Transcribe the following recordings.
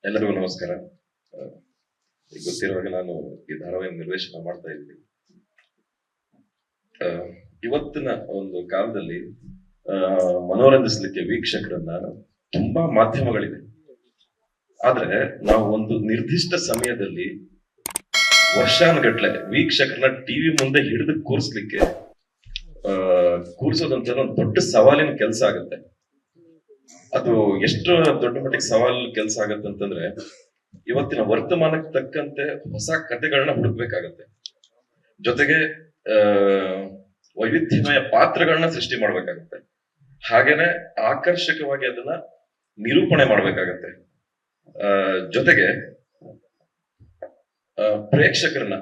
ಎಲ್ಲರಿಗೂ ನಮಸ್ಕಾರ. ಗೊತ್ತಿರುವಾಗ ನಾನು ಈ ಧಾರಾವಾಹಿ ನಿರ್ದೇಶನ ಮಾಡ್ತಾ ಇದ್ದೀನಿ. ಇವತ್ತಿನ ಒಂದು ಕಾಲದಲ್ಲಿ ಮನೋರಂಜಿಸ್ಲಿಕ್ಕೆ ವೀಕ್ಷಕರನ್ನ ತುಂಬಾ ಮಾಧ್ಯಮಗಳಿದೆ. ಆದ್ರೆ ನಾವು ಒಂದು ನಿರ್ದಿಷ್ಟ ಸಮಯದಲ್ಲಿ ವರ್ಷಾನುಗಟ್ಲೆ ವೀಕ್ಷಕರನ್ನ ಟಿವಿ ಮುಂದೆ ಹಿಡಿದು ಕೂರಿಸ್ಲಿಕ್ಕೆ ಕೂರಿಸೋದಂತ ಒಂದು ದೊಡ್ಡ ಸವಾಲಿನ ಕೆಲಸ ಆಗುತ್ತೆ. ಅದು ಎಷ್ಟು ದೊಡ್ಡ ಮಟ್ಟಿಗೆ ಸವಾಲು ಕೆಲಸ ಆಗತ್ತೆ ಅಂತಂದ್ರೆ, ಇವತ್ತಿನ ವರ್ತಮಾನಕ್ಕೆ ತಕ್ಕಂತೆ ಹೊಸ ಕಥೆಗಳನ್ನ ಹುಡುಕ್ಬೇಕಾಗತ್ತೆ. ಜೊತೆಗೆ ವೈವಿಧ್ಯಮಯ ಪಾತ್ರಗಳನ್ನ ಸೃಷ್ಟಿ ಮಾಡ್ಬೇಕಾಗತ್ತೆ. ಹಾಗೇನೆ ಆಕರ್ಷಕವಾಗಿ ಅದನ್ನ ನಿರೂಪಣೆ ಮಾಡ್ಬೇಕಾಗತ್ತೆ. ಜೊತೆಗೆ ಪ್ರೇಕ್ಷಕರನ್ನ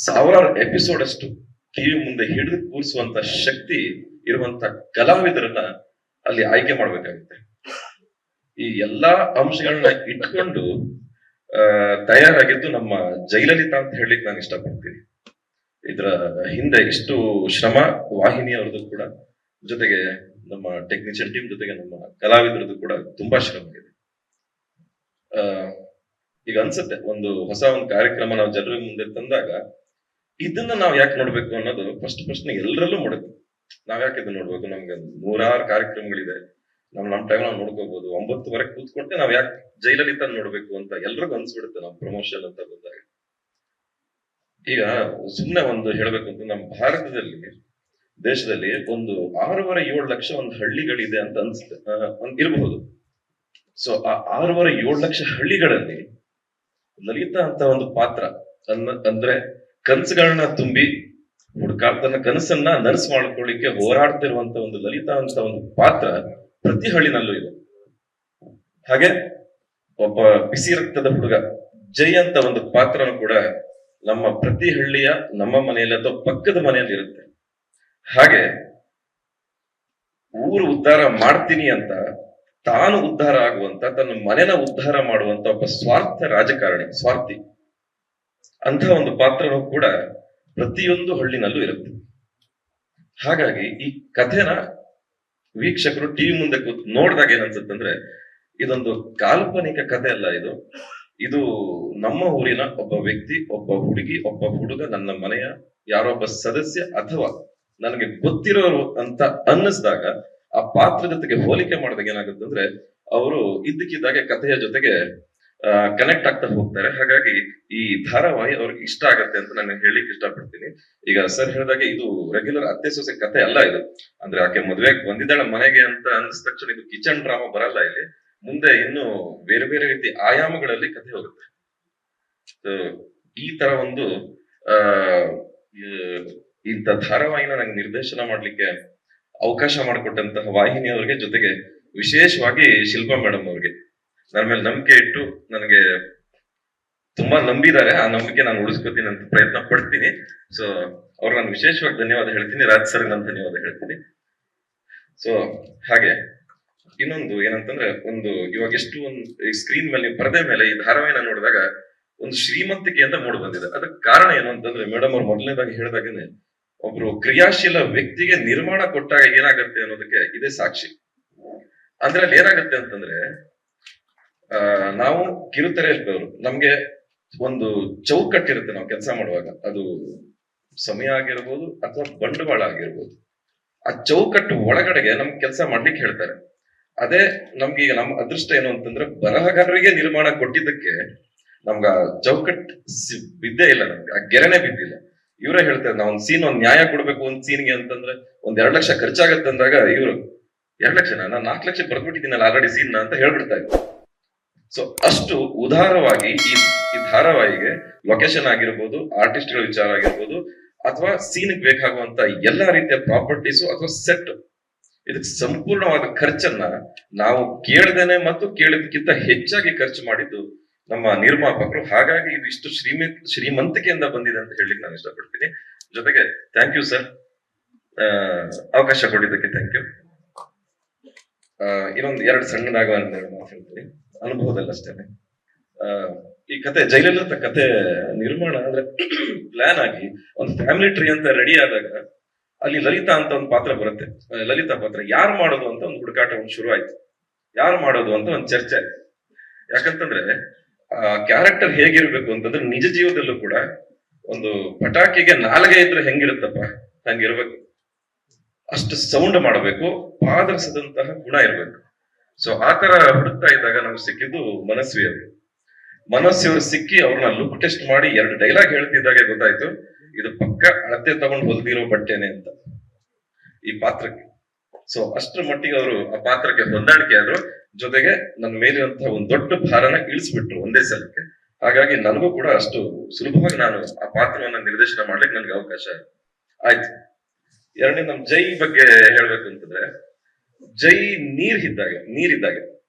ಸಾವಿರಾರು ಎಪಿಸೋಡ್ ಅಷ್ಟು ಟಿವಿ ಮುಂದೆ ಹಿಡಿದು ಕೂರಿಸುವಂತ ಶಕ್ತಿ ಇರುವಂತ ಕಲಾವಿದರನ್ನ ಅಲ್ಲಿ ಆಯ್ಕೆ ಮಾಡ್ಬೇಕಾಗುತ್ತೆ. ಈ ಎಲ್ಲಾ ಅಂಶಗಳನ್ನ ಇಟ್ಕೊಂಡು ತಯಾರಾಗಿದ್ದು ನಮ್ಮ ಜಯಲಲಿತಾ ಅಂತ ಹೇಳಲಿಕ್ಕೆ ನಾನು ಇಷ್ಟಪಡ್ತೀನಿ. ಇದ್ರ ಹಿಂದೆ ಇಷ್ಟು ಶ್ರಮ ವಾಹಿನಿಯವ್ರದ್ದು ಕೂಡ, ಜೊತೆಗೆ ನಮ್ಮ ಟೆಕ್ನಿಷಿಯನ್ ಟೀಮ್ ಜೊತೆಗೆ ನಮ್ಮ ಕಲಾವಿದರದ್ದು ಕೂಡ ತುಂಬಾ ಶ್ರಮ ಇದೆ. ಈಗ ಅನ್ಸುತ್ತೆ, ಒಂದು ಕಾರ್ಯಕ್ರಮ ನಾವು ಜನರ ಮುಂದೆ ತಂದಾಗ ಇದನ್ನ ನಾವ್ ಯಾಕೆ ನೋಡ್ಬೇಕು ಅನ್ನೋದು ಫಸ್ಟ್ ಪ್ರಶ್ನೆ ಎಲ್ಲರಲ್ಲೂ ಮಾಡುತ್ತೆ. ನಾವ್ ಯಾಕೆ ಇದನ್ನ ನೋಡ್ಬೇಕು? ನಮ್ಗೆ 100 ಕಾರ್ಯಕ್ರಮಗಳಿದೆ, ನಮ್ ಟೈಮ್ ನಾವು ನೋಡ್ಕೋಬಹುದು. 9ವರೆಗೆ ಕೂತ್ಕೊಂಡೆ ನಾವ್ ಯಾಕೆ ಜಯಲಲಿತಾ ನೋಡ್ಬೇಕು ಅಂತ ಎಲ್ರಿಗೂ ಅನ್ಸ್ಬಿಡುತ್ತೆ ನಾವು ಪ್ರಮೋಷನ್ ಅಂತ ಬಂದಾಗ. ಈಗ ಸುಮ್ನೆ ಒಂದು ಹೇಳ್ಬೇಕು ಅಂತ, ನಮ್ಮ ಭಾರತದಲ್ಲಿ ದೇಶದಲ್ಲಿ ಒಂದು 6.5-7 ಲಕ್ಷ ಒಂದು ಹಳ್ಳಿಗಳಿದೆ ಅಂತ ಅನ್ಸುತ್ತೆ, ಇರಬಹುದು. ಸೊ ಆ 6.5-7 ಲಕ್ಷ ಹಳ್ಳಿಗಳಲ್ಲಿ ಲಲಿತಾ ಅಂತ ಒಂದು ಪಾತ್ರ ಅಂದ್ರೆ ಕನಸುಗಳನ್ನ ತುಂಬಿ ತನ್ನ ಕನಸನ್ನ ನರ್ಸ್ ಮಾಡ್ಕೊಳ್ಳಿಕ್ಕೆ ಹೋರಾಡ್ತಿರುವಂತ ಒಂದು ಲಲಿತಾ ಅಂತ ಒಂದು ಪಾತ್ರ ಪ್ರತಿ ಹಳ್ಳಿನಲ್ಲೂ ಇದೆ. ಹಾಗೆ ಒಬ್ಬ ಬಿಸಿ ರಕ್ತದ ಹುಡುಗ ಜೈ ಅಂತ ಒಂದು ಪಾತ್ರನೂ ಕೂಡ ನಮ್ಮ ಪ್ರತಿ ಹಳ್ಳಿಯ, ನಮ್ಮ ಮನೆಯಲ್ಲಿ ಅಥವಾ ಪಕ್ಕದ ಮನೆಯಲ್ಲಿ ಇರುತ್ತೆ. ಹಾಗೆ ಊರು ಉದ್ಧಾರ ಮಾಡ್ತೀನಿ ಅಂತ ತಾನು ಉದ್ಧಾರ ಆಗುವಂತ, ತನ್ನ ಮನೆನ ಉದ್ಧಾರ ಮಾಡುವಂತ ಒಬ್ಬ ಸ್ವಾರ್ಥಿ ಅಂತ ಒಂದು ಪಾತ್ರನೂ ಕೂಡ ಪ್ರತಿಯೊಂದು ಹಳ್ಳಿನಲ್ಲೂ ಇರುತ್ತೆ. ಹಾಗಾಗಿ ಈ ಕಥೆನ ವೀಕ್ಷಕರು ಟಿವಿ ಮುಂದೆ ಕೂತ್ ನೋಡಿದಾಗ ಏನನ್ಸುತ್ತಂದ್ರೆ, ಇದೊಂದು ಕಾಲ್ಪನಿಕ ಕಥೆ ಅಲ್ಲ. ಇದು ನಮ್ಮ ಊರಿನ ಒಬ್ಬ ವ್ಯಕ್ತಿ, ಒಬ್ಬ ಹುಡುಗಿ, ಒಬ್ಬ ಹುಡುಗ, ನನ್ನ ಮನೆಯ ಯಾರೊಬ್ಬ ಸದಸ್ಯ ಅಥವಾ ನನಗೆ ಗೊತ್ತಿರೋರು ಅಂತ ಅನ್ನಿಸ್ದಾಗ ಆ ಪಾತ್ರ ಜೊತೆಗೆ ಹೋಲಿಕೆ ಮಾಡಿದಾಗ ಏನಾಗುತ್ತೆ ಅಂದ್ರೆ, ಅವರು ಇದ್ದಕ್ಕಿದ್ದಾಗೆ ಕಥೆಯ ಜೊತೆಗೆ ಕನೆಕ್ಟ್ ಆಗ್ತಾ ಹೋಗ್ತಾರೆ. ಹಾಗಾಗಿ ಈ ಧಾರಾವಾಹಿ ಅವ್ರಿಗೆ ಇಷ್ಟ ಆಗತ್ತೆ ಅಂತ ನಾನು ಹೇಳಿಕ್ ಇಷ್ಟಪಡ್ತೀನಿ. ಈಗ ಸರ್ ಹೇಳಿದಾಗೆ ಇದು ರೆಗ್ಯುಲರ್ ಅತ್ತೆ ಸೊಸೆ ಕಥೆ ಅಲ್ಲ. ಇದು ಅಂದ್ರೆ ಆಕೆ ಮದುವೆಗೆ ಬಂದಿದ್ದಾಳೆ ಮನೆಗೆ ಅಂತ ಅನ್ಸಿದ ತಕ್ಷಣ ಇದು ಕಿಚನ್ ಡ್ರಾಮಾ ಬರಲ್ಲ. ಇಲ್ಲಿ ಮುಂದೆ ಇನ್ನು ಬೇರೆ ಬೇರೆ ರೀತಿ ಆಯಾಮಗಳಲ್ಲಿ ಕಥೆ ಹೋಗುತ್ತೆ. ಈ ತರ ಒಂದು ಇಂಥ ಧಾರಾವಾಹಿನ ನಂಗೆ ನಿರ್ದೇಶನ ಮಾಡ್ಲಿಕ್ಕೆ ಅವಕಾಶ ಮಾಡಿಕೊಟ್ಟಂತಹ ವಾಹಿನಿಯವರಿಗೆ, ಜೊತೆಗೆ ವಿಶೇಷವಾಗಿ ಶಿಲ್ಪಾ ಮೇಡಮ್ ಅವ್ರಿಗೆ ನನ್ನ ಮೇಲೆ ನಂಬಿಕೆ ಇಟ್ಟು ನನಗೆ ತುಂಬಾ ನಂಬಿದ್ದಾರೆ. ಆ ನಂಬಿಕೆ ನಾನು ಉಳಿಸ್ಕೊತೀನಿ ಅಂತ ಪ್ರಯತ್ನ ಪಡ್ತೀನಿ. ಸೊ ಅವ್ರಿಗೆ ನಾನು ವಿಶೇಷವಾಗಿ ಧನ್ಯವಾದ ಹೇಳ್ತೀನಿ. ರಾಜ್ ಸರ್ ನಾನು ಧನ್ಯವಾದ ಹೇಳ್ತೀನಿ. ಸೊ ಹಾಗೆ ಇನ್ನೊಂದು ಏನಂತಂದ್ರೆ, ಇವಾಗ ಎಷ್ಟು ಒಂದು ಸ್ಕ್ರೀನ್ ಮೇಲೆ, ಪರದೆ ಮೇಲೆ ಈ ಧಾರಾವಾಹಿನ ನೋಡಿದಾಗ ಒಂದು ಶ್ರೀಮಂತಿಕೆ ಅಂತ ಮೂಡ್ ಬಂದಿದೆ. ಅದಕ್ಕೆ ಕಾರಣ ಏನು ಅಂತಂದ್ರೆ, ಮೇಡಮ್ ಅವ್ರು ಮೊದಲನೇದಾಗಿ ಹೇಳಿದಾಗೇನೆ ಒಬ್ರು ಕ್ರಿಯಾಶೀಲ ವ್ಯಕ್ತಿಗೆ ನಿರ್ಮಾಣ ಕೊಟ್ಟಾಗ ಏನಾಗತ್ತೆ ಅನ್ನೋದಕ್ಕೆ ಇದೇ ಸಾಕ್ಷಿ. ಅಂದ್ರೆ ಅಲ್ಲಿ ಏನಾಗತ್ತೆ ಅಂತಂದ್ರೆ, ನಾವು ಕಿರುತೆರೆಯಲ್ಲಿದ್ದವರು, ನಮ್ಗೆ ಒಂದು ಚೌಕಟ್ಟಿರುತ್ತೆ ನಾವು ಕೆಲಸ ಮಾಡುವಾಗ. ಅದು ಸಮಯ ಆಗಿರ್ಬೋದು ಅಥವಾ ಬಂಡವಾಳ ಆಗಿರ್ಬೋದು. ಆ ಚೌಕಟ್ಟು ಒಳಗಡೆಗೆ ನಮ್ಗೆ ಕೆಲಸ ಮಾಡ್ಲಿಕ್ಕೆ ಹೇಳ್ತಾರೆ. ಅದೇ ನಮ್ಗೀಗ ನಮ್ಮ ಅದೃಷ್ಟ ಏನು ಅಂತಂದ್ರೆ, ಬರಹಗಾರರಿಗೆ ನಿರ್ಮಾಣ ಕೊಟ್ಟಿದ್ದಕ್ಕೆ ನಮ್ಗ ಚೌಕಟ್ಟು ಬಿದ್ದೇ ಇಲ್ಲ, ನಮ್ಗೆ ಆ ಗೆರೆನೆ ಬಿದ್ದಿಲ್ಲ. ಇವರೇ ಹೇಳ್ತಾರೆ, ನಾವ್ ಒಂದ್ ಸೀನ್, ಒಂದ್ ನ್ಯಾಯ ಕೊಡ್ಬೇಕು ಒಂದ್ ಸೀನ್ಗೆ ಅಂತಂದ್ರೆ ಒಂದ್ 2 ಲಕ್ಷ ಖರ್ಚಾಗತ್ತೆ ಅಂದಾಗ ಇವರು 2 ಲಕ್ಷ, ನಾನು 4 ಲಕ್ಷ ಬರ್ದ್ಬಿಟ್ಟಿದ್ದೀನಲ್ಲ ಆಲ್ರೆಡಿ ಸೀನ್ ಅಂತ ಹೇಳ್ಬಿಡ್ತಾ ಇದ್ರು. ಸೊ ಅಷ್ಟು ಉದಾರವಾಗಿ ಈ ಧಾರಾವಾಹಿಗೆ ಲೊಕೇಶನ್ ಆಗಿರ್ಬೋದು, ಆರ್ಟಿಸ್ಟ್ಗಳ ವಿಚಾರ ಆಗಿರ್ಬೋದು, ಅಥವಾ ಸೀನ್ ಬೇಕಾಗುವಂತ ಎಲ್ಲಾ ರೀತಿಯ ಪ್ರಾಪರ್ಟೀಸು ಅಥವಾ ಸೆಟ್, ಇದಕ್ಕೆ ಸಂಪೂರ್ಣವಾದ ಖರ್ಚನ್ನ ನಾವು ಕೇಳದೇನೆ ಮತ್ತು ಕೇಳಿದಕ್ಕಿಂತ ಹೆಚ್ಚಾಗಿ ಖರ್ಚು ಮಾಡಿದ್ದು ನಮ್ಮ ನಿರ್ಮಾಪಕರು. ಹಾಗಾಗಿ ಇದು ಇಷ್ಟು ಶ್ರೀಮಂತಿಕೆಯಿಂದ ಬಂದಿದೆ ಅಂತ ಹೇಳಿಕ್ಕೆ ನಾನು ಇಷ್ಟಪಡ್ತೀನಿ. ಜೊತೆಗೆ ಥ್ಯಾಂಕ್ ಯು ಸರ್, ಅವಕಾಶ ಕೊಟ್ಟಿದ್ದಕ್ಕೆ ಥ್ಯಾಂಕ್ ಯು. ಇನ್ನೊಂದು 2 ಸಣ್ಣದಾಗ ಮಾತಾಡ್ತೀನಿ, ಅನುಭವದಲ್ಲಷ್ಟೇನೆ. ಈ ಕತೆ ಜಯಲಲಿತಾ ಕತೆ ನಿರ್ಮಾಣ ಅಂದ್ರೆ ಪ್ಲಾನ್ ಆಗಿ ಒಂದು ಫ್ಯಾಮಿಲಿ ಟ್ರೀ ಅಂತ ರೆಡಿ ಆದಾಗ ಅಲ್ಲಿ ಲಲಿತಾ ಅಂತ ಒಂದು ಪಾತ್ರ ಬರುತ್ತೆ. ಲಲಿತಾ ಪಾತ್ರ ಯಾರು ಮಾಡೋದು ಅಂತ ಒಂದು ಹುಡುಕಾಟ ಶುರು ಆಯ್ತು. ಯಾರು ಮಾಡೋದು ಅಂತ ಒಂದು ಚರ್ಚೆ ಆಯ್ತು. ಯಾಕಂತಂದ್ರೆ ಆ ಕ್ಯಾರೆಕ್ಟರ್ ಹೇಗಿರ್ಬೇಕು ಅಂತಂದ್ರೆ ನಿಜ ಜೀವನದಲ್ಲೂ ಕೂಡ ಒಂದು ಪಟಾಕಿಗೆ ನಾಲ್ಗೆ ಇದ್ರೆ ಹೆಂಗಿರುತ್ತಪ್ಪ ಹಂಗಿರ್ಬೇಕು. ಅಷ್ಟು ಸೌಂಡ್ ಮಾಡಬೇಕು, ಪಾದರ್ಸದಂತಹ ಗುಣ ಇರ್ಬೇಕು. ಸೊ ಆತರ ಹುಡುಕ್ತಾ ಇದ್ದಾಗ ನಮ್ಗೆ ಸಿಕ್ಕಿದ್ದು ಮನಸ್ವಿ ಅವರು. ಮನಸ್ವಿ ಅವ್ರು ಸಿಕ್ಕಿ ಅವ್ರನ್ನ ಲುಕ್ ಟೆಸ್ಟ್ ಮಾಡಿ 2 ಡೈಲಾಗ್ ಹೇಳ್ತಿದ್ದಾಗ ಗೊತ್ತಾಯ್ತು ಇದು ಪಕ್ಕ ಅಳತೆ ತಗೊಂಡು ಹೊಲ್ದಿರೋ ಬಟ್ಟೆನೆ ಅಂತ ಈ ಪಾತ್ರಕ್ಕೆ. ಸೊ ಅಷ್ಟರ ಮಟ್ಟಿಗೆ ಅವರು ಆ ಪಾತ್ರಕ್ಕೆ ಹೊಂದಾಣಿಕೆ ಆದ್ರು, ಜೊತೆಗೆ ನನ್ನ ಮೇಲಿರುವಂತಹ ಒಂದು ದೊಡ್ಡ ಭಾರನ ಇಳಿಸ್ಬಿಟ್ರು ಒಂದೇ ಸಲಕ್ಕೆ. ಹಾಗಾಗಿ ನನಗೂ ಕೂಡ ಅಷ್ಟು ಸುಲಭವಾಗಿ ನಾನು ಆ ಪಾತ್ರವನ್ನ ನಿರ್ದೇಶನ ಮಾಡ್ಲಿಕ್ಕೆ ನನ್ಗೆ ಅವಕಾಶ ಆಯ್ತು. ಎರಡನೇ ನಮ್ ಜೈ ಬಗ್ಗೆ ಹೇಳ್ಬೇಕು ಅಂತಂದ್ರೆ, ಜೈ ನೀರಿದ್ದಾಗೆ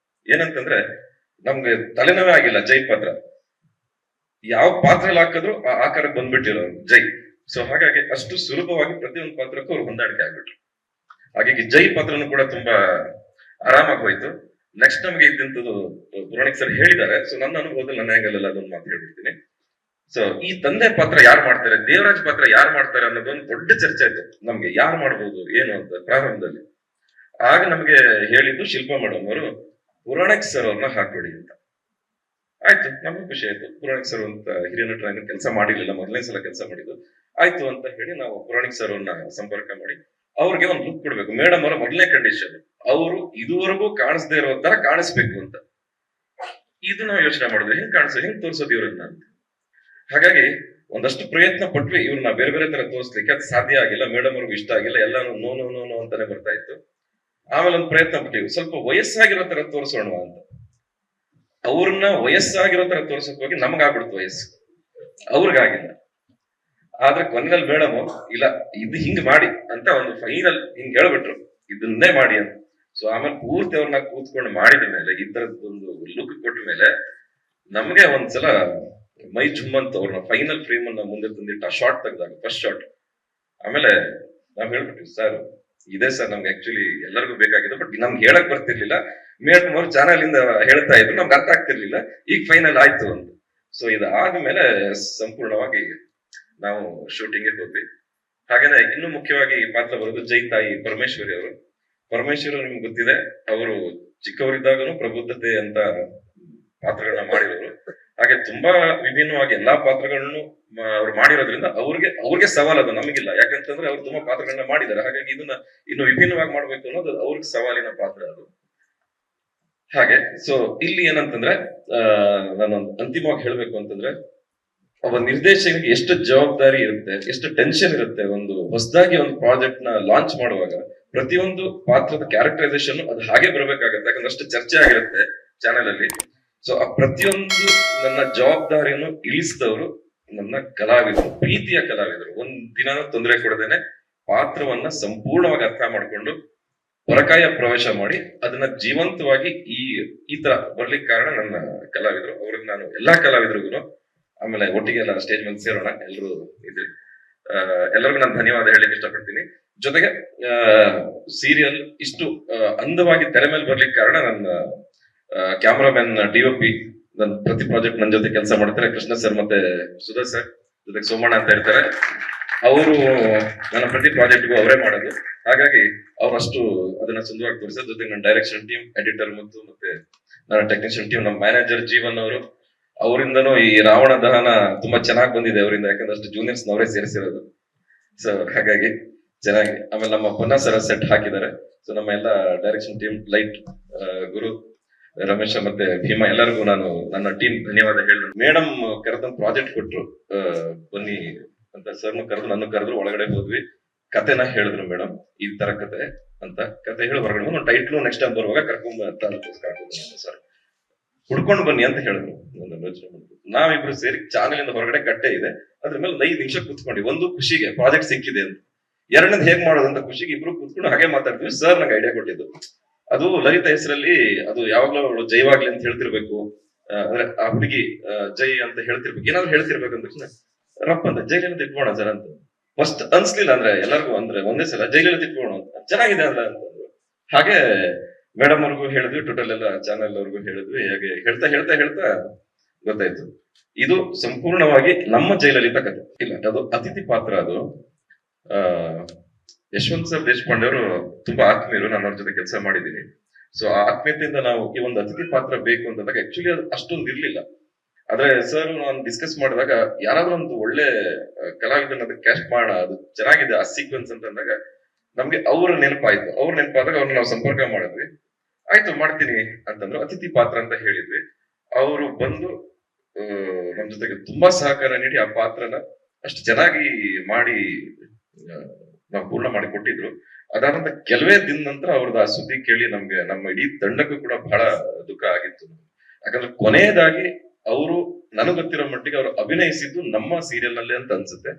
ಏನಂತಂದ್ರೆ ನಮ್ಗೆ ತಲೆನೋವೇ ಆಗಿಲ್ಲ ಜೈ ಪಾತ್ರ. ಯಾವ ಪಾತ್ರ ಹಾಕಿದ್ರು ಆ ಆಕಾರಕ್ಕೆ ಬಂದ್ಬಿಟ್ಟಿರೋ ಜೈ. ಸೊ ಹಾಗಾಗಿ ಅಷ್ಟು ಸುಲಭವಾಗಿ ಪ್ರತಿಯೊಂದು ಪಾತ್ರಕ್ಕೂ ಅವ್ರು ಹೊಂದಾಣಿಕೆ ಆಗ್ಬಿಟ್ರು. ಹಾಗಾಗಿ ಜೈ ಪಾತ್ರನೂ ಕೂಡ ತುಂಬಾ ಆರಾಮಾಗಿ ಹೋಯ್ತು. ನೆಕ್ಸ್ಟ್ ನಮ್ಗೆ ಇದ್ದಂಥದ್ದು ಪುರಾಣಿಕ್ ಸರ್ ಹೇಳಿದ್ದಾರೆ. ಸೊ ನನ್ನ ಅನುಭವದಲ್ಲಿ ನನ್ನ ಆಂಗಲ್ ಅದೊಂದು ಮಾತು ಹೇಳ್ಬಿಡ್ತೀನಿ. ಸೊ ಈ ತಂದೆ ಪಾತ್ರ ಯಾರು ಮಾಡ್ತಾರೆ, ದೇವರಾಜ್ ಪಾತ್ರ ಯಾರು ಮಾಡ್ತಾರೆ ಅನ್ನೋದೊಂದು ದೊಡ್ಡ ಚರ್ಚೆ ಆಯ್ತು ನಮ್ಗೆ. ಯಾರು ಮಾಡ್ಬೋದು ಏನು ಅಂತ ಪ್ರಾರಂಭದಲ್ಲಿ. ಆಗ ನಮ್ಗೆ ಹೇಳಿದ್ದು ಶಿಲ್ಪಾ ಮೇಡಮ್ ಅವರು ಪುರಾಣಿಕ್ ಸರ್ ಅವ್ರನ್ನ ಹಾಕ್ಬಿಡಿ ಅಂತ. ಆಯ್ತು, ನಮಗೂ ಖುಷಿ ಆಯ್ತು. ಪುರಾಣಿಕ್ ಸರ್ ಅಂತ ಹಿರಿಯ ನಟರ ಕೆಲಸ ಮಾಡಿರ್ಲಿಲ್ಲ, ಮೊದಲನೇ ಸಲ ಕೆಲಸ ಮಾಡಿದ್ದು. ಆಯ್ತು ಅಂತ ಹೇಳಿ ನಾವು ಪುರಾಣಿಕ್ ಸರ್ ಅವ್ರನ್ನ ಸಂಪರ್ಕ ಮಾಡಿ ಅವ್ರಿಗೆ ಒಂದು ಲುಕ್ ಕೊಡ್ಬೇಕು. ಮೇಡಮ್ ಅವರ ಮೊದಲನೇ ಕಂಡೀಷನ್ ಅವರು ಇದುವರೆಗೂ ಕಾಣಿಸದೇ ಇರೋ ತರ ಕಾಣಿಸ್ಬೇಕು ಅಂತ. ಇದು ನಾವು ಯೋಚನೆ ಮಾಡಿದ್ವಿ, ಹೆಂಗ್ ತೋರ್ಸೋದು ಇವ್ರನ್ನ ಅಂತ. ಹಾಗಾಗಿ ಒಂದಷ್ಟು ಪ್ರಯತ್ನ ಪಟ್ವಿ ಇವ್ರನ್ನ ಬೇರೆ ಬೇರೆ ತರ ತೋರಿಸ್ಲಿಕ್ಕೆ. ಅದು ಸಾಧ್ಯ ಆಗಿಲ್ಲ, ಮೇಡಮ್ ಅವ್ರಿಗೂ ಇಷ್ಟ ಆಗಿಲ್ಲ, ಎಲ್ಲಾನು ನೋ ನೋ ನೋ ನೋ ಅಂತಾನೆ ಬರ್ತಾ ಇತ್ತು. ಆಮೇಲೆ ಒಂದು ಪ್ರಯತ್ನ ಪಟ್ಟಿವಿ, ಸ್ವಲ್ಪ ವಯಸ್ಸಾಗಿರೋ ತರ ತೋರಿಸೋಣ ಅಂತ. ಅವ್ರನ್ನ ವಯಸ್ಸಾಗಿರೋ ತರ ತೋರ್ಸಕ್ ಹೋಗಿ ನಮಗಾಗ್ಬಿಡ್ತು ವಯಸ್ಸು, ಅವ್ರಿಗಾಗಿಲ್ಲ. ಆದ್ರೆ ಕೊನೆಯಲ್ಲಿ ಮೇಡಮ್ ಇಲ್ಲ ಇದು ಹಿಂಗ್ ಮಾಡಿ ಅಂತ ಒಂದು ಫೈನಲ್ ಹಿಂಗ್ ಹೇಳ್ಬಿಟ್ರು, ಇದನ್ನೇ ಮಾಡಿ ಅಂತ. ಸೊ ಆಮೇಲೆ ಪೂರ್ತಿ ಅವ್ರನ್ನ ಕೂತ್ಕೊಂಡು ಮಾಡಿದ ಮೇಲೆ ಈ ತರದೊಂದು ಲುಕ್ ಕೊಟ್ಟ ಮೇಲೆ ನಮ್ಗೆ ಒಂದ್ಸಲ ಮೈ ಜುಮ್ಮಂತ ಅವ್ರನ್ನ ಫೈನಲ್ ಫ್ರೇಮ್ ಅನ್ನ ಮುಂದೆ ತಂದಿಟ್ಟು ಆ ಶಾರ್ಟ್ ತೆಗ್ದಾಗ ಫಸ್ಟ್ ಶಾರ್ಟ್. ಆಮೇಲೆ ನಾವ್ ಹೇಳ್ಬಿಟ್ವಿ, ಸರ್ ಇದೆ ಸರ್ ನಮ್ಗೆ ಆಕ್ಚುಲಿ ಎಲ್ಲರಿಗೂ ಬೇಕಾಗಿದೆ, ಬಟ್ ನಮ್ಗೆ ಹೇಳಕ್ ಬರ್ತಿರ್ಲಿಲ್ಲ. ಮೇಡಮ್ ಅವ್ರು ಚಾನಲ್ ಇಂದ ಹೇಳ್ತಾ ಇದ್ರು, ನಮ್ಗೆ ಅರ್ಥ ಆಗ್ತಿರ್ಲಿಲ್ಲ. ಈಗ ಫೈನಲ್ ಆಯ್ತು ಅಂತ. ಸೊ ಇದಾದ್ಮೇಲೆ ಸಂಪೂರ್ಣವಾಗಿ ನಾವು ಶೂಟಿಂಗ್ಗೆ ಹೋದ್ವಿ. ಹಾಗೇನೆ ಇನ್ನು ಮುಖ್ಯವಾಗಿ ಪಾತ್ರ ಬರೋದು ಜೈ ತಾಯಿ ಪರಮೇಶ್ವರಿ ಅವರು. ಪರಮೇಶ್ವರಿ ನಿಮ್ಗೆ ಗೊತ್ತಿದೆ, ಅವರು ಚಿಕ್ಕವರಿದ್ದಾಗನು ಪ್ರಬುದ್ಧತೆ ಅಂತ ಪಾತ್ರಗಳನ್ನ ಮಾಡಿರೋರು. ಹಾಗೆ ತುಂಬಾ ವಿಭಿನ್ನವಾಗಿ ಎಲ್ಲಾ ಪಾತ್ರಗಳನ್ನು ಅವ್ರು ಮಾಡಿರೋದ್ರಿಂದ ಅವ್ರಿಗೆ ಸವಾಲ್ ಅದು, ನಮಗಿಲ್ಲ. ಯಾಕಂತಂದ್ರೆ ಅವ್ರು ತುಂಬಾ ಪಾತ್ರಗಳನ್ನ ಮಾಡಿದ್ದಾರೆ. ಹಾಗಾಗಿ ಇದನ್ನ ಇನ್ನು ವಿಭಿನ್ನವಾಗಿ ಮಾಡ್ಬೇಕು ಅನ್ನೋದು ಅವ್ರಿಗೆ ಸವಾಲಿನ ಪಾತ್ರ ಅದು. ಹಾಗೆ ಸೊ ಇಲ್ಲಿ ಏನಂತಂದ್ರೆ ನಾನು ಅಂತಿಮವಾಗಿ ಹೇಳ್ಬೇಕು ಅಂತಂದ್ರೆ, ಒಬ್ಬ ನಿರ್ದೇಶಕನಿಗೆ ಎಷ್ಟು ಜವಾಬ್ದಾರಿ ಇರುತ್ತೆ, ಎಷ್ಟು ಟೆನ್ಷನ್ ಇರುತ್ತೆ. ಒಂದು ಹೊಸದಾಗಿ ಒಂದು ಪ್ರಾಜೆಕ್ಟ್ ನ ಲಾಂಚ್ ಮಾಡುವಾಗ ಪ್ರತಿಯೊಂದು ಪಾತ್ರದ ಕ್ಯಾರೆಕ್ಟರೈಸೇಷನ್ ಅದು ಹಾಗೆ ಬರಬೇಕಾಗತ್ತೆ, ಯಾಕಂದ್ರೆ ಅಷ್ಟು ಚರ್ಚೆ ಆಗಿರುತ್ತೆ ಚಾನೆಲ್ ಅಲ್ಲಿ. ಸೊ ಆ ಪ್ರತಿಯೊಂದು ನನ್ನ ಜವಾಬ್ದಾರಿಯನ್ನು ಇಳಿಸಿದವರು ನನ್ನ ಕಲಾವಿದರು, ಪ್ರೀತಿಯ ಕಲಾವಿದರು. ಒಂದ್ ದಿನ ತೊಂದರೆ ಕೊಡದೇನೆ ಪಾತ್ರವನ್ನ ಸಂಪೂರ್ಣವಾಗಿ ಅರ್ಥ ಮಾಡಿಕೊಂಡು ಹೊರಕಾಯ ಪ್ರವೇಶ ಮಾಡಿ ಅದನ್ನ ಜೀವಂತವಾಗಿ ಈ ತರ ಬರ್ಲಿಕ್ಕೆ ಕಾರಣ ನನ್ನ ಕಲಾವಿದರು. ಅವ್ರಿಗೆ ನಾನು ಎಲ್ಲಾ ಕಲಾವಿದರಿಗೂ ಆಮೇಲೆ ಒಟ್ಟಿಗೆ ಎಲ್ಲ ಸ್ಟೇಜ್ ಮೇಲೆ ಸೇರೋಣ ಎಲ್ಲರೂ ಇದ್ರಿ, ಎಲ್ಲರಿಗೂ ನಾನು ಧನ್ಯವಾದ ಹೇಳಲಿಕ್ಕೆ ಇಷ್ಟಪಡ್ತೀನಿ. ಜೊತೆಗೆ ಸೀರಿಯಲ್ ಇಷ್ಟು ಅಂದವಾಗಿ ತೆರೆ ಮೇಲೆ ಬರ್ಲಿಕ್ಕೆ ಕಾರಣ ನನ್ನ ಕ್ಯಾಮರಾಮನ್ DOP, ನನ್ನ ಪ್ರತಿ ಪ್ರಾಜೆಕ್ಟ್ ನನ್ನ ಜೊತೆ ಕೆಲಸ ಮಾಡ್ತಾರೆ ಕೃಷ್ಣ ಸರ್ ಮತ್ತೆ ಸುಧಾ ಸರ್, ಜೊತೆಗೆ ಸೋಮಣ್ಣ ಅಂತ ಇರ್ತಾರೆ. ಅವರು ನನ್ನ ಪ್ರತಿ ಪ್ರಾಜೆಕ್ಟ್ಗೂ ಅವರೇ ಮಾಡೋದು. ಹಾಗಾಗಿ ಅವರಷ್ಟು ಅದನ್ನ ಸುಂದರವಾಗಿ ತೋರಿಸೋದು. ಜೊತೆಗೆ ನನ್ನ ಡೈರೆಕ್ಷನ್ ಟೀಮ್, ಎಡಿಟರ್ ಮತ್ತು ಮತ್ತೆ ನನ್ನ ಟೆಕ್ನಿಷಿಯನ್ ಟೀಮ್, ನಮ್ಮ ಮ್ಯಾನೇಜರ್ ಜೀವನ್ ಅವರು, ಅವರಿಂದನೂ ಈ ರಾವಣ ದಹನ ತುಂಬಾ ಚೆನ್ನಾಗಿ ಬಂದಿದೆ ಅವರಿಂದ, ಯಾಕಂದ್ರೆ ಅಷ್ಟು ಜೂನಿಯರ್ಸ್ ನವರೇ ಸೇರಿಸಿರೋದು. ಸೊ ಹಾಗಾಗಿ ಚೆನ್ನಾಗಿ. ಆಮೇಲೆ ನಮ್ಮ ಪುನಃ ಸರ ಸೆಟ್ ಹಾಕಿದ್ದಾರೆ. ಸೊ ನಮ್ಮ ಎಲ್ಲ ಡೈರೆಕ್ಷನ್ ಟೀಮ್, ಲೈಟ್, ಗುರು, ರಮೇಶ ಮತ್ತೆ ಭೀಮಾ, ಎಲ್ಲರಿಗೂ ನಾನು ನನ್ನ ಟೀಮ್ ಧನ್ಯವಾದ ಹೇಳಿದ್ರು. ಮೇಡಮ್ ಕರೆದಂತ ಪ್ರಾಜೆಕ್ಟ್ ಕೊಟ್ರು, ಬನ್ನಿ ಅಂತ ಸರ್ನು ಕರೆದು ನನ್ನ ಕರೆದ್ರು. ಒಳಗಡೆ ಹೋದ್ವಿ, ಕತೆನ ಹೇಳಿದ್ರು ಮೇಡಮ್, ಈ ತರ ಕತೆ ಅಂತ. ಕತೆ ಹೇಳಿ ಹೊರಗಡೆ ಒಂದು ಟೈಟ್ಲು ನೆಕ್ಸ್ಟ್ ಟೈಮ್ ಬರುವಾಗ ಕರ್ಕೊಂಡು ಸರ್ ಹುಡ್ಕೊಂಡು ಬನ್ನಿ ಅಂತ ಹೇಳಿದ್ರು. ನಾವಿಬ್ರು ಸೇರಿ ಚಾನೆಲ್ ಇಂದ ಹೊರಗಡೆ ಕಟ್ಟೆ ಇದೆ, ಅದ್ರ ಮೇಲೆ 5 ನಿಮಿಷ ಕೂತ್ಕೊಂಡಿ. ಒಂದು ಖುಷಿಗೆ ಪ್ರಾಜೆಕ್ಟ್ ಸಿಕ್ಕಿದೆ ಅಂತ, ಎರಡನೇದು ಹೇಗ್ ಮಾಡೋದಂತ ಖುಷಿಗೆ ಇಬ್ರು ಕೂತ್ಕೊಂಡು ಹಾಗೆ ಮಾತಾಡ್ತೀವಿ. ಸರ್ ನಂಗೆ ಐಡಿಯಾ ಕೊಟ್ಟಿದ್ದು ಅದು ಲಲಿತಾ ಹೆಸರಲ್ಲಿ ಅದು ಯಾವಾಗ್ಲೂ ಅವಳು ಜೈವಾಗ್ಲಿ ಅಂತ ಹೇಳ್ತಿರ್ಬೇಕು, ಅಂದ್ರೆ ಆ ಹುಡುಗಿ ಜೈ ಅಂತ ಹೇಳ್ತಿರ್ಬೇಕು, ಏನಾದ್ರು ಹೇಳ್ತಿರ್ಬೇಕು ಅಂತ ರಪ್ಪ ಅಂತ ಜೈಲಲ್ಲಿ ತಿಟ್ಕೋಣ ಸರ್ ಅಂತ. ಫಸ್ಟ್ ಅನ್ಸ್ಲಿಲ್ಲ, ಅಂದ್ರೆ ಎಲ್ಲರಿಗೂ ಅಂದ್ರೆ ಒಂದೇ ಸಲ ಜೈಲಲ್ಲಿ ತಿಟ್ಕೋಣ ಅಂತ, ಚೆನ್ನಾಗಿದೆ ಅಲ್ಲ ಅಂತಂದ್ರು. ಹಾಗೆ ಮೇಡಮ್ ಅವ್ರಿಗೂ ಹೇಳಿದ್ವಿ, ಟೋಟಲ್ ಎಲ್ಲ ಚಾನೆಲ್ ಅವ್ರಿಗೂ ಹೇಳಿದ್ವಿ. ಹಾಗೆ ಹೇಳ್ತಾ ಹೇಳ್ತಾ ಹೇಳ್ತಾ ಗೊತ್ತಾಯ್ತು ಇದು ಸಂಪೂರ್ಣವಾಗಿ ನಮ್ಮ ಜೈಲಲಿತ ಕಥೆ ಇಲ್ಲ, ಅದು ಅತಿಥಿ ಪಾತ್ರ. ಅದು ಯಶವಂತ್ ಸರ್ ದೇಶಪಾಂಡೆ ಅವರು ತುಂಬಾ ಆತ್ಮೀಯರು, ನಾನು ಅವ್ರ ಜೊತೆ ಕೆಲಸ ಮಾಡಿದ್ದೀನಿ. ಸೊ ಆ ಆತ್ಮೀಯತೆಯಿಂದ ನಾವು ಈ ಒಂದು ಅತಿಥಿ ಪಾತ್ರ ಬೇಕು ಅಂತಂದಾಗ ಆಕ್ಚುಲಿ ಅದು ಅಷ್ಟೊಂದು ಇರ್ಲಿಲ್ಲ. ಆದ್ರೆ ಸರ್ ನಾನು ಡಿಸ್ಕಸ್ ಮಾಡಿದಾಗ ಯಾರಾದ್ರೂ ಒಂದು ಒಳ್ಳೆ ಕಲಾವಿದನ ಅದಕ್ಕೆ ಕ್ಯಾಸ್ಟ್ ಮಾಡೋಣ, ಅದು ಚೆನ್ನಾಗಿದೆ ಆ ಸೀಕ್ವೆನ್ಸ್ ಅಂತ ಅಂದಾಗ ನಮ್ಗೆ ಅವ್ರ ನೆನಪಾಯ್ತು. ಅವ್ರ ನೆನಪಾದಾಗ ಅವ್ರನ್ನ ನಾವು ಸಂಪರ್ಕ ಮಾಡಿದ್ವಿ. ಆಯ್ತು ಮಾಡ್ತೀನಿ ಅಂತಂದ್ರು. ಅತಿಥಿ ಪಾತ್ರ ಅಂತ ಹೇಳಿದ್ವಿ. ಅವರು ಬಂದು ನಮ್ ಜೊತೆಗೆ ತುಂಬಾ ಸಹಕಾರ ನೀಡಿ ಆ ಪಾತ್ರನ ಅಷ್ಟು ಚೆನ್ನಾಗಿ ಮಾಡಿ ನಾವು ಪೂರ್ಣ ಮಾಡಿ ಕೊಟ್ಟಿದ್ರು. ಅದಾದಂತ ಕೆಲವೇ ದಿನ ನಂತರ ಅವ್ರದ್ದು ಆ ಸುದ್ದಿ ಕೇಳಿ ನಮ್ಗೆ ನಮ್ಮ ಇಡೀ ತಂಡಕ್ಕೂ ಕೂಡ ಬಹಳ ದುಃಖ ಆಗಿತ್ತು. ಯಾಕಂದ್ರೆ ಕೊನೆಯದಾಗಿ ಅವರು ನನಗ್ ಗೊತ್ತಿರೋ ಮಟ್ಟಿಗೆ ಅವರು ಅಭಿನಯಿಸಿದ್ದು ನಮ್ಮ ಸೀರಿಯಲ್ ನಲ್ಲಿ ಅಂತ ಅನ್ಸುತ್ತೆ.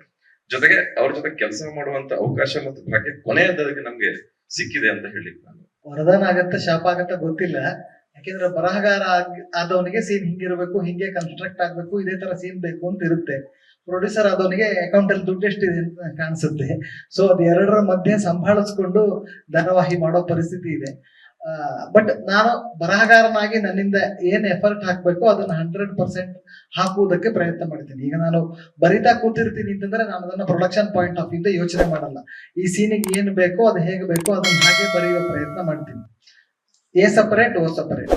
ಜೊತೆಗೆ ಅವ್ರ ಜೊತೆ ಕೆಲಸ ಮಾಡುವಂತ ಅವಕಾಶ ಮತ್ತು ಭಾಗ್ಯ ಕೊನೆಯದಾಗಿ ನಮ್ಗೆ ಸಿಕ್ಕಿದೆ ಅಂತ ಹೇಳಿಕ್ ನಾನು. ವರದಾನ ಆಗತ್ತ ಶಾಪ ಆಗತ್ತ ಗೊತ್ತಿಲ್ಲ. ಯಾಕೆಂದ್ರೆ ಬರಹಗಾರ ಆದವನಿಗೆ ಸೀನ್ ಹಿಂಗಿರ್ಬೇಕು, ಹಿಂಗೆ ಕನ್ಸ್ಟ್ರಕ್ಟ್ ಆಗ್ಬೇಕು, ಇದೇ ತರ ಸೀನ್ ಬೇಕು ಅಂತ ಇರುತ್ತೆ. ಪ್ರೊಡ್ಯೂಸರ್ ಆದವನಿಗೆ ಅಕೌಂಟ್ ಅಲ್ಲಿ ದುಡ್ಡು ಎಷ್ಟಿದೆ ಅಂತ ಕಾಣಿಸುತ್ತೆ. ಸೊ ಅದ್ ಎರಡರ ಮಧ್ಯೆ ಸಂಭಾಳಿಸ್ಕೊಂಡು ಧಾರಾವಾಹಿ ಮಾಡೋ ಪರಿಸ್ಥಿತಿ ಇದೆ. ಬಟ್ ನಾನು ಬರಹಗಾರನಾಗಿ ನನ್ನಿಂದ ಏನ್ ಎಫರ್ಟ್ ಹಾಕ್ಬೇಕು ಅದನ್ನ 100% ಹಾಕುವುದಕ್ಕೆ ಪ್ರಯತ್ನ ಮಾಡ್ತೀನಿ. ಈಗ ನಾನು ಬರಿತಾ ಕೂತಿರ್ತೀನಿ ಅಂತಂದ್ರೆ ನಾನು ಅದನ್ನ ಪ್ರೊಡಕ್ಷನ್ ಪಾಯಿಂಟ್ ಆಫ್ ಇಂದ ಯೋಚನೆ ಮಾಡಲ್ಲ. ಈ ಸೀನಿಗೆ ಏನ್ ಬೇಕೋ ಅದು ಹೇಗೆ ಬೇಕೋ ಅದನ್ನ ಹಾಗೆ ಬರೆಯುವ ಪ್ರಯತ್ನ ಮಾಡ್ತೀನಿ. A separate O separate.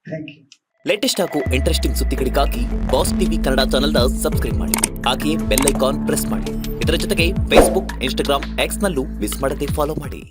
Thank you. Latest ಹಾಗೂ ಇಂಟ್ರೆಸ್ಟಿಂಗ್ ಸುದ್ದಿಗಳಿಗಾಗಿ ಬಾಸ್ ಟಿವಿ ಕನ್ನಡ ಚಾನೆಲ್ನ ಸಬ್ಸ್ಕ್ರೈಬ್ ಮಾಡಿ. ಹಾಗೆಯೇ ಬೆಲ್ ಐಕಾನ್ ಪ್ರೆಸ್ ಮಾಡಿ. ಇದರ ಜೊತೆಗೆ ಫೇಸ್ಬುಕ್, ಇನ್ಸ್ಟಾಗ್ರಾಮ್, ಎಕ್ಸ್ ನಲ್ಲೂ ಮಿಸ್ ಮಾಡದೆ ಫಾಲೋ ಮಾಡಿ.